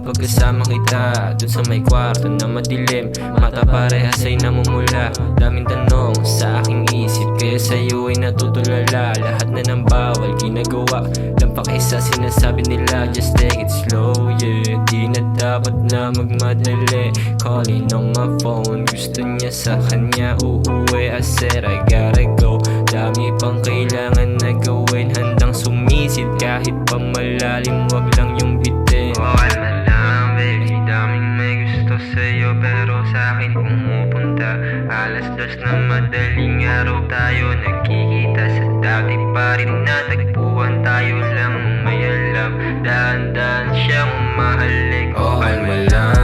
pagkasama kita dun sa may kwarto na madilim. Mata parehas ay namumula, daming tanong sa aking isip, kaya sa'yo ay natutulala. Lahat na ng bawal ginagawa, lampak isa sinasabi nila, just take it slow, yeah. Di na dapat na magmadali, calling on my phone. Gusto niya sa kanya uuwi, I said I gotta go. Dami pang kailangan na gawin, handang sumisid kahit pa malalim, wag lang yung bitin. Okay na lang baby, daming may gusto sa'yo pero sa'kin pumupunta. Alas 2 na madaling araw tayo nagkikita sa dati pa rin natagpuan. Tayo lang may alam, dahan-dahan siyang mahalik. Okay mo lang,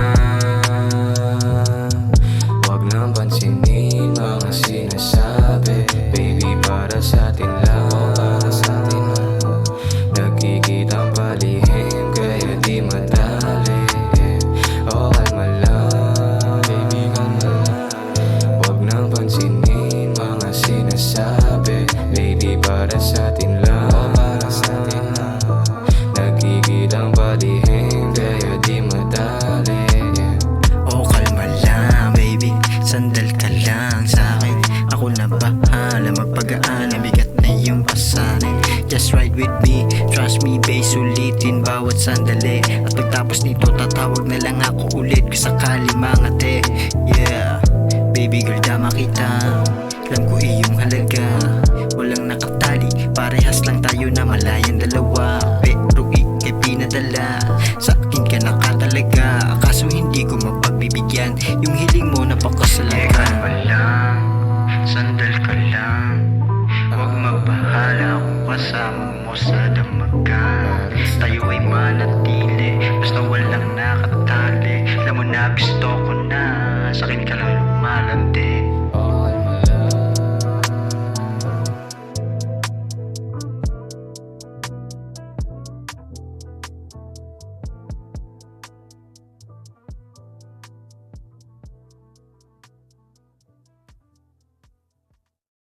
wag nang pansinin mga sinasabi. Baby, para sa atin lang, para sa atin lang. Nagkikitang palihim kaya di madali. Okay mo lang, baby, kalma lang. Wag nang pansinin mga sinasabi. Baby, para sa atin lang, para sa atin lang. Nagkikitang palihim kaya di madali. Oh, kalma lang baby, sandal ka lang sa'kin. Ako na bahala magpagaan, bigat na yung pasanin. Just ride with me, trust me babe, sulitin bawat sandali. At pagtapos nito tatawag na lang ako ulit kung sakali mangate. Yeah, baby girl dama kita, alam ko iyong halaga. Walang nakatali, parehas lang tayo na malayang dalawa. Pero ika'y pinadala, sa akin ka nakatalaga. Kaso hindi ko mapagbibigyan yung hiling mo napakasalaga. Kalma lang, sandal ka lang. Huwag magbahala kung kasama mo sa damagan. Tayo ay manatili